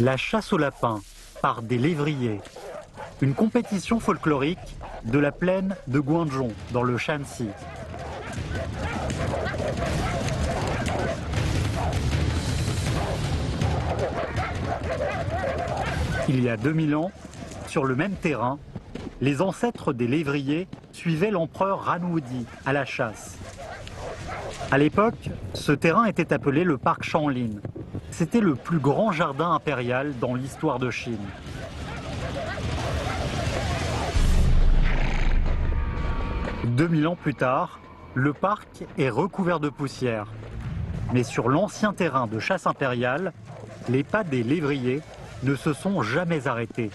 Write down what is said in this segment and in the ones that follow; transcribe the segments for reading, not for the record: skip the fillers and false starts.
La chasse au lapin par des lévriers, une compétition folklorique de la plaine de Guangzhou dans le Shanxi. Il y a 2000 ans, sur le même terrain, les ancêtres des lévriers suivaient l'empereur Ranwudi à la chasse. À l'époque, ce terrain était appelé le parc Shanlin. C'était le plus grand jardin impérial dans l'histoire de Chine. Deux 2000 ans plus tard, le parc est recouvert de poussière. Mais sur l'ancien terrain de chasse impériale, les pas des lévriers ne se sont jamais arrêtés.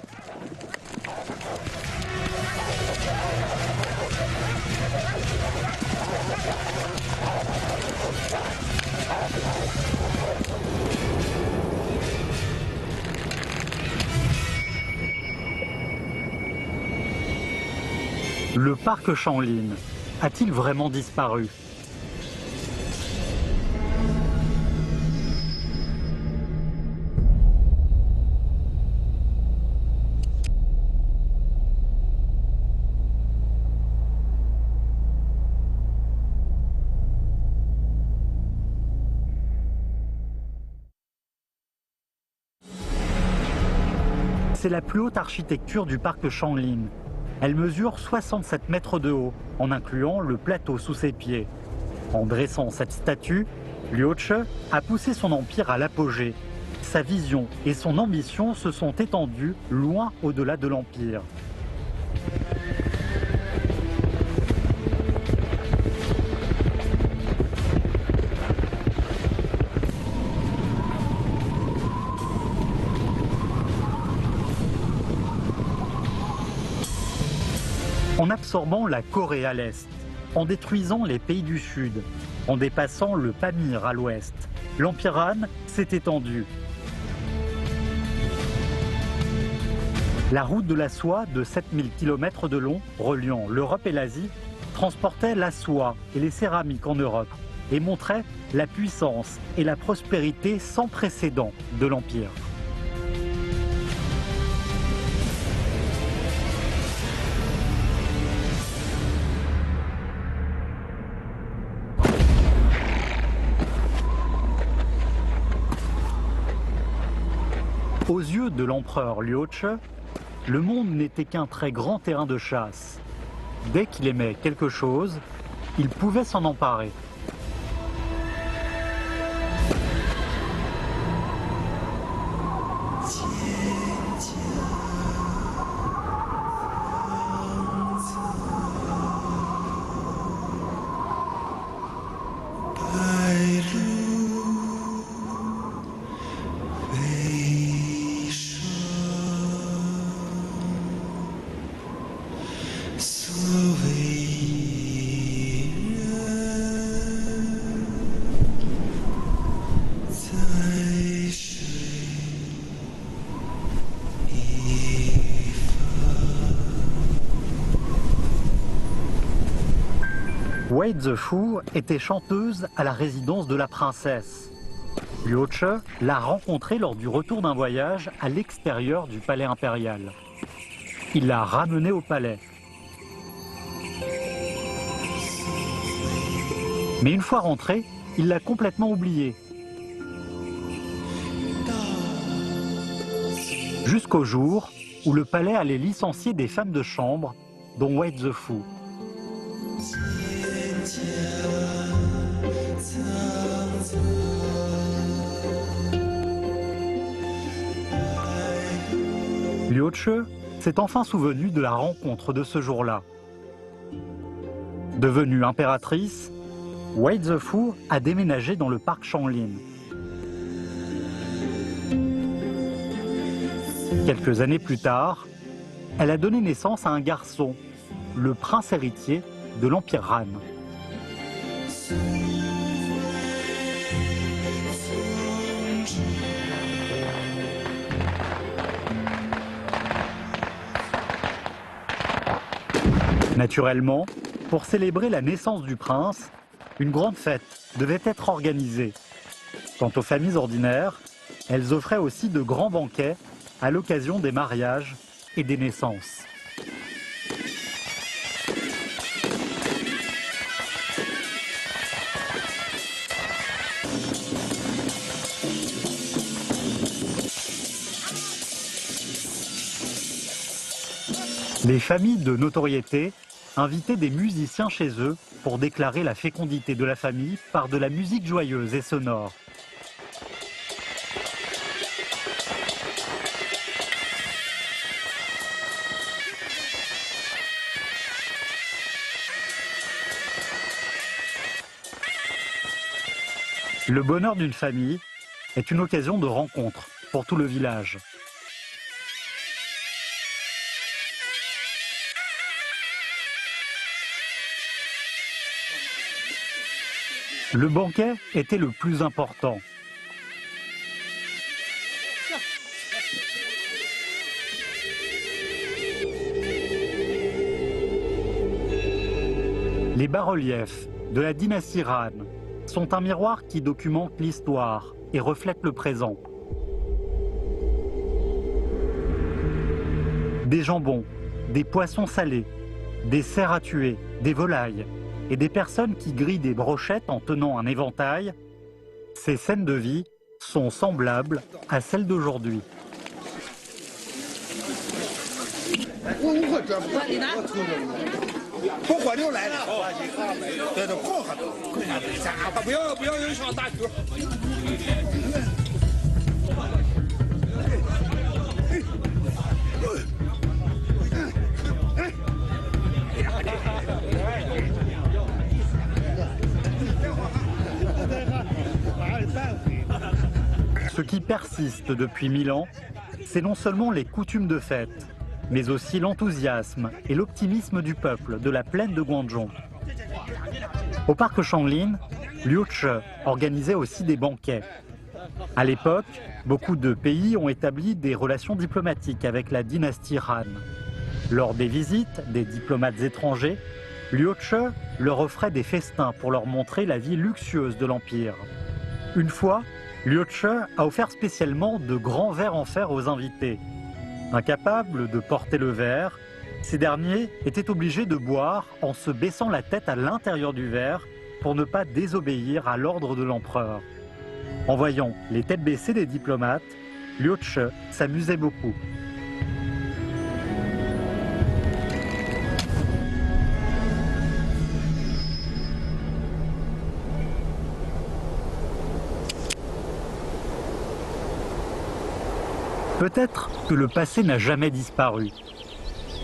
Le parc Shanlin a-t-il vraiment disparu? C'est la plus haute architecture du parc Shanlin. Elle mesure 67 mètres de haut, en incluant le plateau sous ses pieds. En dressant cette statue, Liu Che a poussé son empire à l'apogée. Sa vision et son ambition se sont étendues loin au-delà de l'empire. En absorbant la Corée à l'est, en détruisant les pays du sud, en dépassant le Pamir à l'ouest, l'Empire Han s'est étendu. La route de la soie de 7000 km de long, reliant l'Europe et l'Asie, transportait la soie et les céramiques en Europe et montrait la puissance et la prospérité sans précédent de l'Empire. Aux yeux de l'empereur Liu Che, le monde n'était qu'un très grand terrain de chasse. Dès qu'il aimait quelque chose, il pouvait s'en emparer. Wei Zifu était chanteuse à la résidence de la princesse. Liu Che l'a rencontrée lors du retour d'un voyage à l'extérieur du palais impérial. Il l'a ramenée au palais. Mais une fois rentré, il l'a complètement oubliée. Jusqu'au jour où le palais allait licencier des femmes de chambre, dont Wei Zifu. Liu Che s'est enfin souvenu de la rencontre de ce jour-là. Devenue impératrice, Wei Zifu a déménagé dans le parc Shanlin. Quelques années plus tard, elle a donné naissance à un garçon, le prince héritier de l'Empire Han. Naturellement, pour célébrer la naissance du prince, une grande fête devait être organisée. Quant aux familles ordinaires, elles offraient aussi de grands banquets à l'occasion des mariages et des naissances. Les familles de notoriété invitaient des musiciens chez eux pour déclarer la fécondité de la famille par de la musique joyeuse et sonore. Le bonheur d'une famille est une occasion de rencontre pour tout le village. Le banquet était le plus important. Les bas-reliefs de la dynastie Han sont un miroir qui documente l'histoire et reflète le présent. Des jambons, des poissons salés, des cerfs à tuer, des volailles et des personnes qui grillent des brochettes en tenant un éventail, ces scènes de vie sont semblables à celles d'aujourd'hui. Ce qui persiste depuis 1000 ans, c'est non seulement les coutumes de fête, mais aussi l'enthousiasme et l'optimisme du peuple de la plaine de Guangzhou. Au parc Shanglin, Liu Che organisait aussi des banquets. À l'époque, beaucoup de pays ont établi des relations diplomatiques avec la dynastie Han. Lors des visites des diplomates étrangers, Liu Che leur offrait des festins pour leur montrer la vie luxueuse de l'Empire. Une fois, Liu Che a offert spécialement de grands verres en fer aux invités. Incapables de porter le verre, ces derniers étaient obligés de boire en se baissant la tête à l'intérieur du verre pour ne pas désobéir à l'ordre de l'empereur. En voyant les têtes baissées des diplomates, Liu Che s'amusait beaucoup. Peut-être que le passé n'a jamais disparu.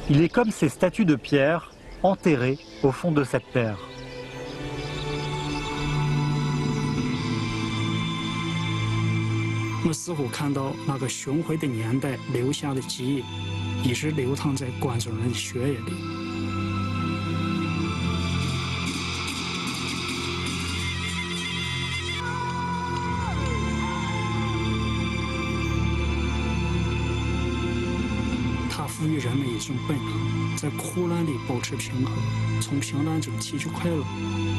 Il est comme ces statues de pierre enterrées au fond de cette terre. Je似乎看到那个巡回的年代留下的记忆，一直流淌在关中人的血液里。它赋予人们一种本能，在苦难里保持平衡，从平淡中汲取快乐。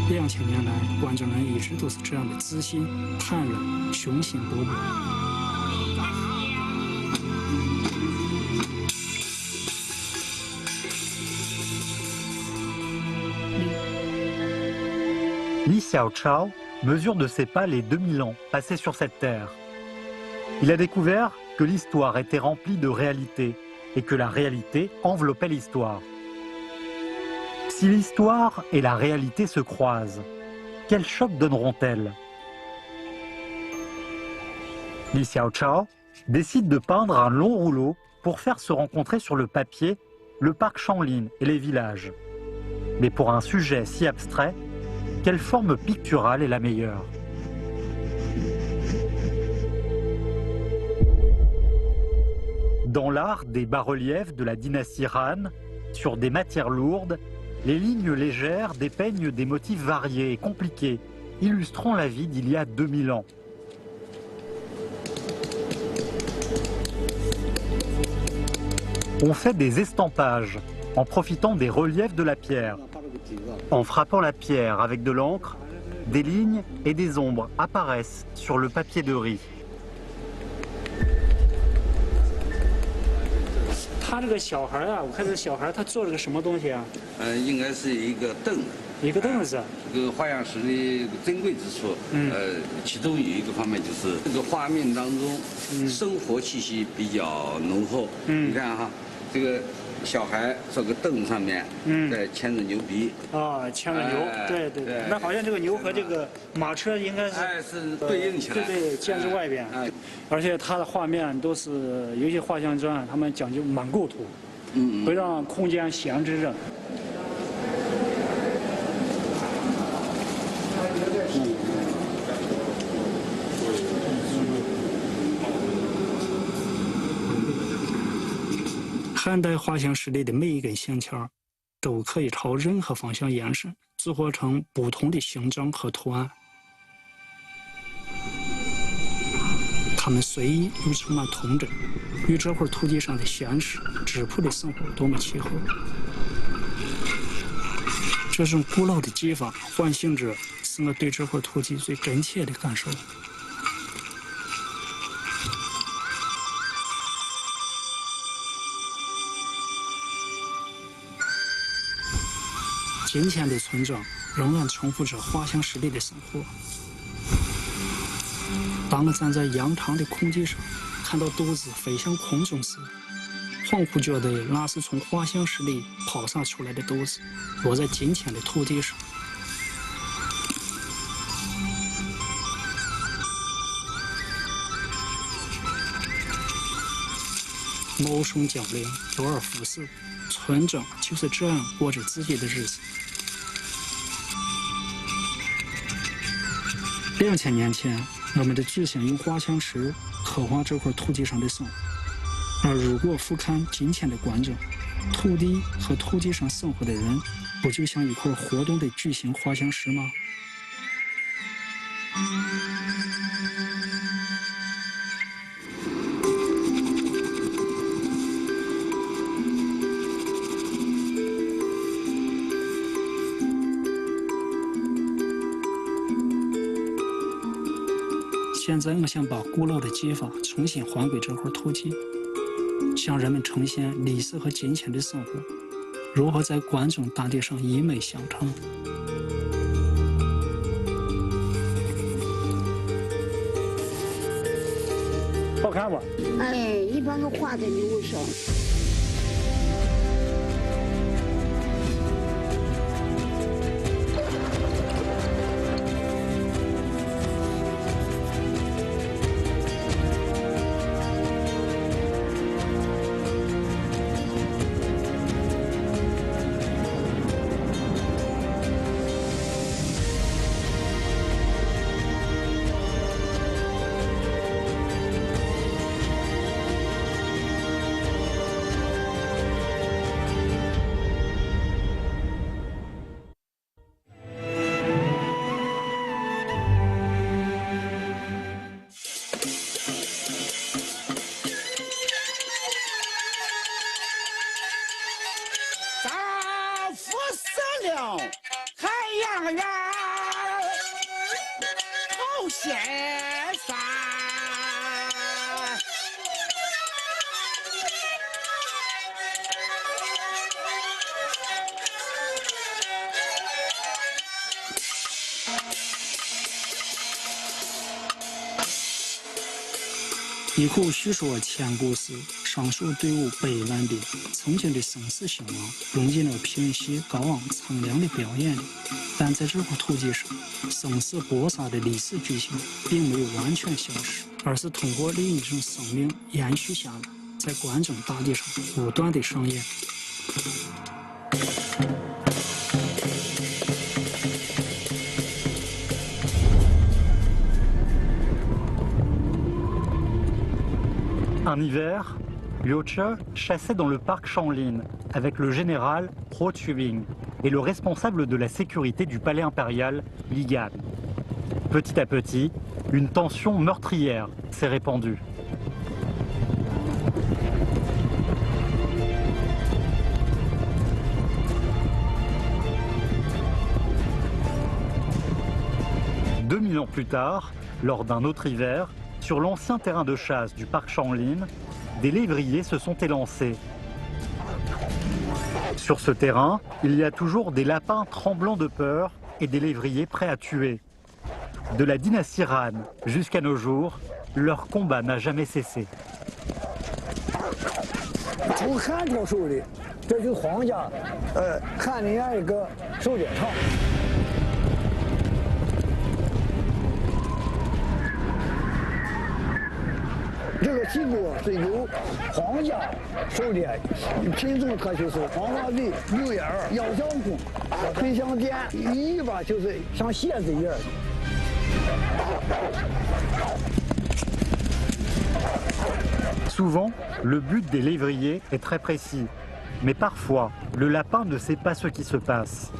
2000年来，关中人一直都是这样的自信、坦然、雄心勃勃。Li Xiaochao mesure de ses pas les 2000 ans passés sur cette terre. Il a découvert que l'histoire était remplie de réalité et que la réalité enveloppait l'histoire. Si l'histoire et la réalité se croisent, quel choc donneront-elles? Li Xiaochao décide de peindre un long rouleau pour faire se rencontrer sur le papier le parc Shanglin et les villages. Mais pour un sujet si abstrait, quelle forme picturale est la meilleure? Dans l'art des bas-reliefs de la dynastie Han, sur des matières lourdes, les lignes légères dépeignent des motifs variés et compliqués, illustrant la vie d'il y a 2000 ans. On fait des estampages en profitant des reliefs de la pierre. En frappant la pierre avec de l'encre, des lignes et des ombres apparaissent sur le papier de riz. 他这个小孩啊，我看这小孩他做了个什么东西啊？应该是一个凳子。一个凳子。这个花样石的珍贵之处，其中有一个方面就是这个画面当中，生活气息比较浓厚。你看哈，这个小孩坐个凳子上面，在牵着牛鼻。啊，牵着牛，对对对。那好像这个牛和这个马车应该是对应起来。对对，建筑外边。而且它的画面都是有些画像砖，他们讲究满构图，不让空间闲置着。汉代画像石里的每一根线条都可以朝任何方向延伸，组合成不同的形状和图案。它们随意又充满童真，与这块土地上的闲适质朴的生活多么契合。这种古老的技法唤醒着是我对这块土地最真切的感受。今天的村庄仍然重复着画像石里的生活。当我站在羊塘的空地上，看到豆子飞向空中时，恍惚觉得那是从画像石里抛洒出来的豆子，落在今天的土地上。茂盛将领，周而复始，村庄就是这样过着自己的日子。2000年前，我们的祖先用画像石刻画这块土地上的生活。而如果俯瞰今天的观众，土地和土地上生活的人，不就像一块活动的巨型画像石吗？现在我想把古老的技法重新还给这块土地，向人们呈现历史和金钱的生活如何在关中大地上一脉相承。好看吧？哎，一般都画在牛上。海洋园好先生，一口叙说千古事，上述队伍北岸的曾经的生死兴亡，融进了平息高昂苍凉的表演里。但在这块土地上，生死搏杀的历史剧情并没有完全消失，而是通过另一种生命延续下来，在关中大地上不断的上演。Un hiver, Liu Che chassait dans le parc Shanlin avec le général Ho Tubing et le responsable de la sécurité du palais impérial, Li Gan. Petit à petit, une tension meurtrière s'est répandue. 2000 ans plus tard, lors d'un autre hiver, sur l'ancien terrain de chasse du parc Shanglin, des lévriers se sont élancés. Sur ce terrain, il y a toujours des lapins tremblants de peur et des lévriers prêts à tuer. De la dynastie Han jusqu'à nos jours, leur combat n'a jamais cessé. 从汉朝手里，这就是皇家，汉人家一个狩猎场。这个西部是由皇家狩猎品种特许是黄花鱼、柳叶儿、药香菇、飞香蝶，尾巴就是像蝎子一样。 Souvent, le but des lévriers est très précis. Mais parfois, le lapin ne sait pas ce qui se passe.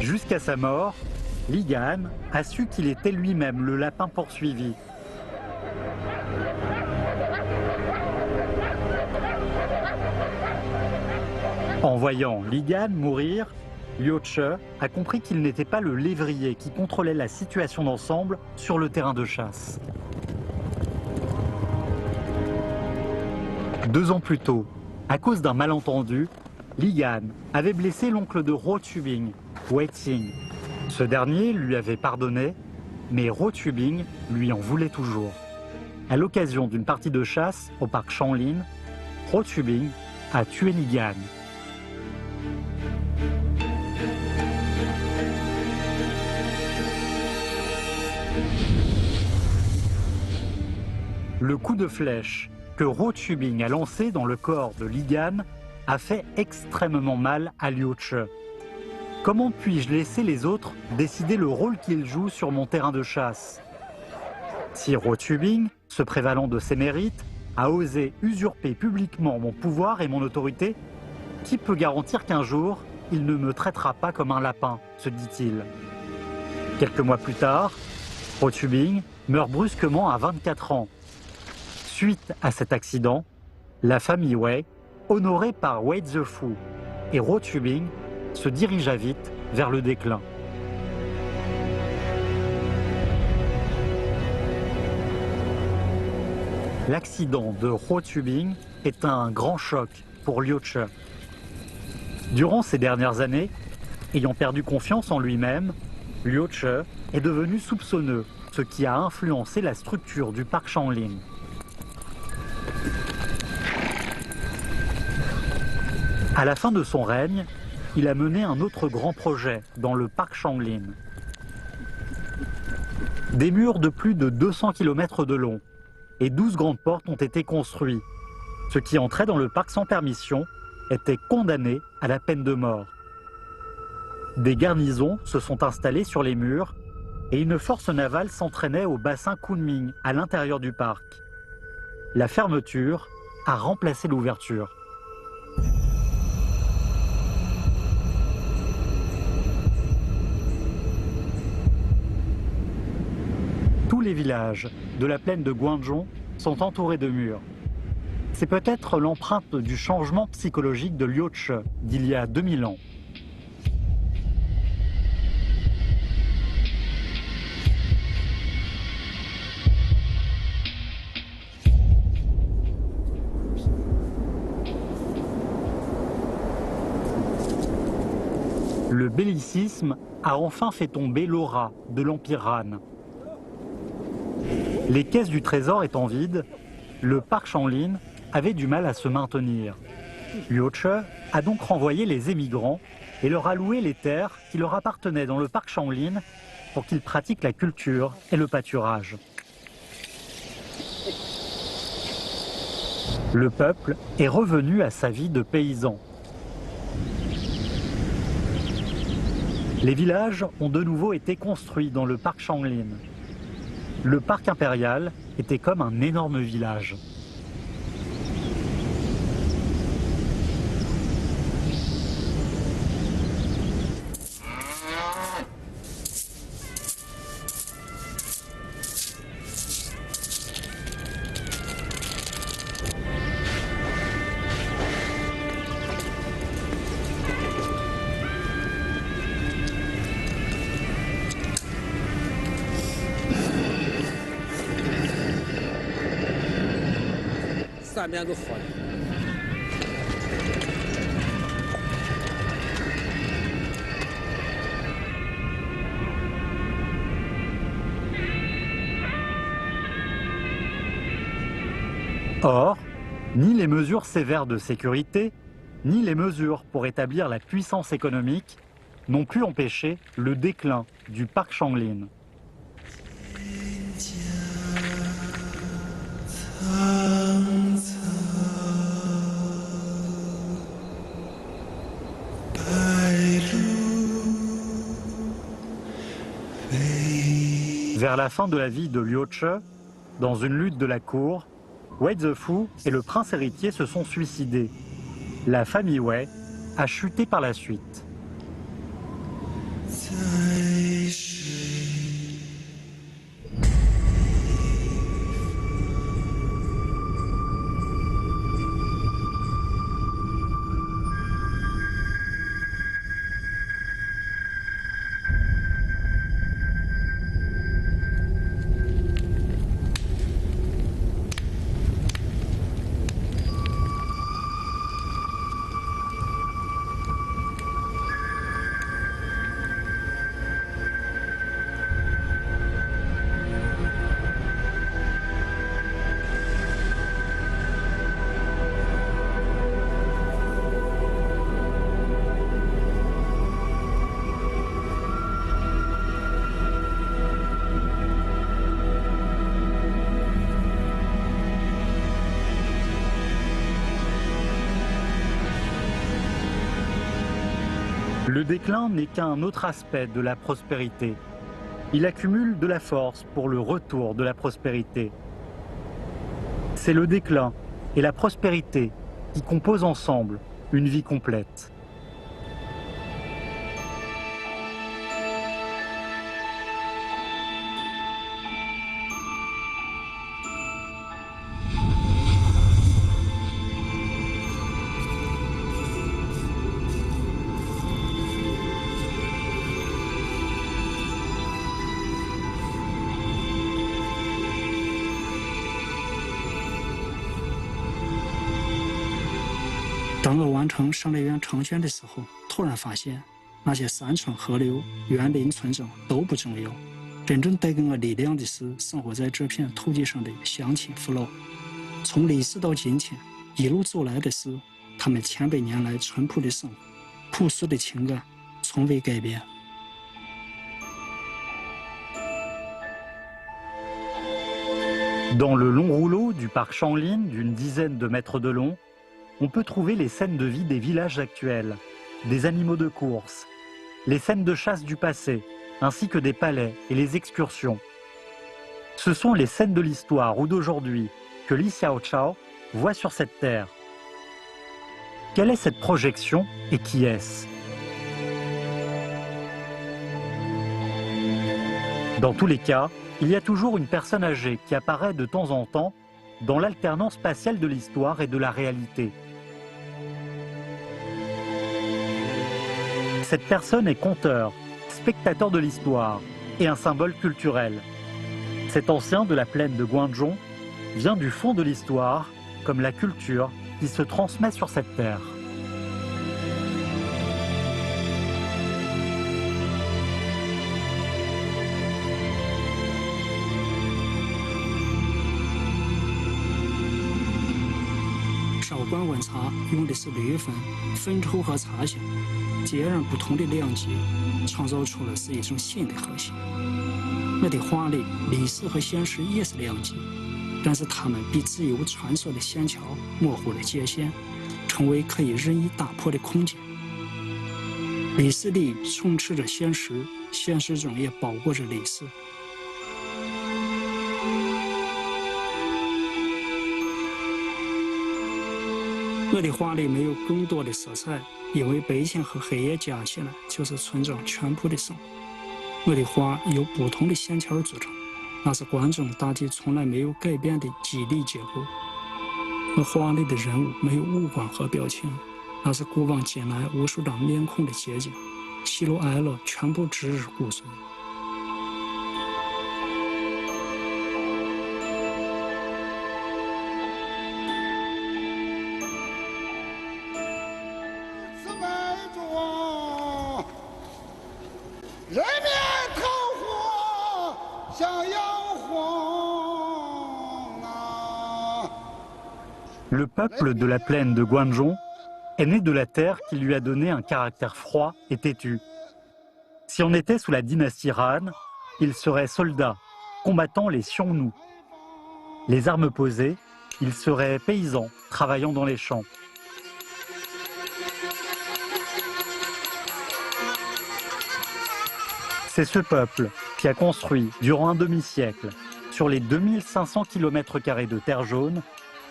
Jusqu'à sa mort, Li Gan a su qu'il était lui-même le lapin poursuivi. En voyant Li Gan mourir, Liu Che a compris qu'il n'était pas le lévrier qui contrôlait la situation d'ensemble sur le terrain de chasse. 2 ans plus tôt, à cause d'un malentendu, Li Gan avait blessé l'oncle de Ruo Tubing, Wei Qing. Ce dernier lui avait pardonné, mais Ruo Tubing lui en voulait toujours. À l'occasion d'une partie de chasse au parc Shanglin, Ruo Tubing a tué Li Gan. Le coup de flèche que Ruo Tubing a lancé dans le corps de Li Gan a fait extrêmement mal à Liu Che. Comment puis-je laisser les autres décider le rôle qu'ils jouent sur mon terrain de chasse? Si Ruo Tubing, se prévalant de ses mérites, a osé usurper publiquement mon pouvoir et mon autorité, qui peut garantir qu'un jour, il ne me traitera pas comme un lapin, se dit-il. Quelques mois plus tard, Ruo Tubing meurt brusquement à 24 ans. Suite à cet accident, la famille Wei, honorée par Wei Zifu et Ruo Tubing, se dirigea vite vers le déclin. L'accident de Ruo Tubing est un grand choc pour Liu Che. Durant ces dernières années, ayant perdu confiance en lui-même, Liu Che est devenu soupçonneux, ce qui a influencé la structure du parc Shanglin. À la fin de son règne, il a mené un autre grand projet dans le parc Shanglin. Des murs de plus de 200 km de long et 12 grandes portes ont été construits. Ceux qui entraient dans le parc sans permission étaient condamnés à la peine de mort. Des garnisons se sont installées sur les murs et une force navale s'entraînait au bassin Kunming à l'intérieur du parc. La fermeture a remplacé l'ouverture. Tous les villages de la plaine de Guangzhou sont entourés de murs. C'est peut-être l'empreinte du changement psychologique de Liu Che d'il y a 2000 ans. Le bellicisme a enfin fait tomber l'aura de l'Empire Han. Les caisses du trésor étant vides, le parc Shanglin avait du mal à se maintenir. Liu Che a donc renvoyé les émigrants et leur alloué les terres qui leur appartenaient dans le parc Shanglin pour qu'ils pratiquent la culture et le pâturage. Le peuple est revenu à sa vie de paysan. Les villages ont de nouveau été construits dans le parc Shanglin. Le parc impérial était comme un énorme village.3边都好了。Or, ni les mesures sévères de sécurité, ni les mesures pour établir la puissance économique n'ont pu empêcher le déclin du parc Shanglin. Vers la fin de la vie de Liu Che, dans une lutte de la cour, Wei Zifu et le prince héritier se sont suicidés. La famille Wei a chuté par la suite. Le déclin n'est qu'un autre aspect de la prospérité. Il accumule de la force pour le retour de la prospérité. C'est le déclin et la prospérité qui composent ensemble une vie complète.当我完成圣乐园成圈的时候，突然发现那些山川河流、园林村庄都不重要，真正带给我力量的是生活在这片土地上的乡亲父老。从历史到今天，一路走来的是他们千百年来淳朴的生活、朴素的情感，从未改变。Dans le long rouleau du parc Shanglin, d'une dizaine de mètres de long, on peut trouver les scènes de vie des villages actuels, des animaux de course, les scènes de chasse du passé, ainsi que des palais et les excursions. Ce sont les scènes de l'histoire ou d'aujourd'hui que Li Xiaochao voit sur cette terre. Quelle est cette projection et qui est-ce? Dans tous les cas, il y a toujours une personne âgée qui apparaît de temps en temps dans l'alternance spatiale de l'histoire et de la réalité. Cette personne est conteur, spectateur de l'histoire et un symbole culturel. Cet ancien de la plaine de Guangzhong vient du fond de l'histoire, comme la culture qui se transmet sur cette terre.韶关温茶用的是绿粉、粉稠和茶香，截然不同的两极，创造出了是一种新的和谐。我的画里，历史和现实也是两极，但是它们比自由穿梭的线桥模糊了界限，成为可以任意打破的空间。历史里充斥着现实，现实中也包裹着历史。我的画里没有更多的色彩，因为白天和黑夜加起来就是村庄全部的生活。我的画由不同的线条组成，那是观众大体从来没有改变的肌理结构。我画里的人物没有五官和表情，那是古往今来无数张面孔的结晶，喜怒哀乐全部指日骨髓。人面桃花像阳光啊。 Le peuple de la plaine de Guangzhou est né de la terre qui lui a donné un caractère froid et têtu. Si on était sous la dynastie Han, il serait soldat, combattant les Xiongnu. Les armes posées, il serait paysan, travaillant dans les champs. C'est ce peuple qui a construit, durant un demi-siècle, sur les 2500 km² de terre jaune,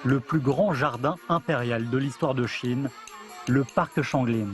le plus grand jardin impérial de l'histoire de Chine, le parc Shanglin.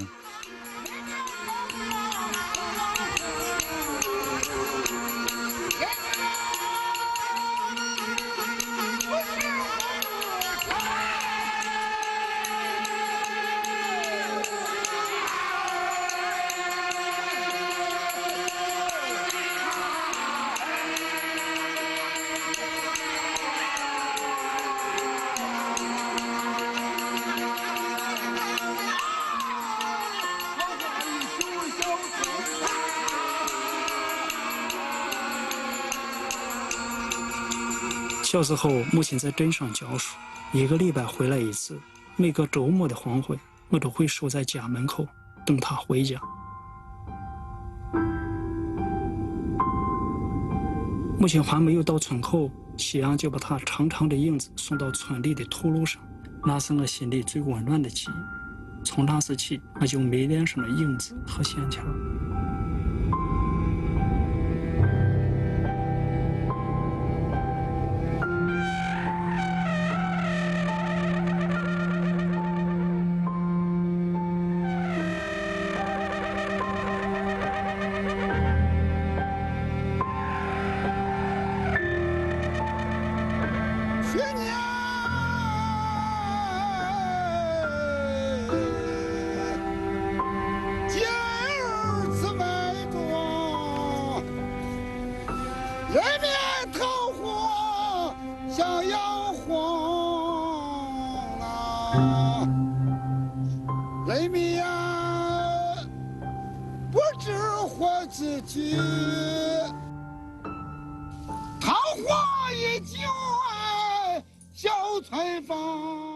小时候，母亲在镇上教书，1个礼拜回来一次。每个周末的黄昏，我都会守在家门口等她回家。母亲还没有到村口，夕阳就把她长长的影子送到村里的土路上，那是我心里最温暖的记忆。从那时起，我就迷恋上了影子和线条。 人面桃花像阳光啊，人民呀不知活几句，桃花依旧爱小村坊。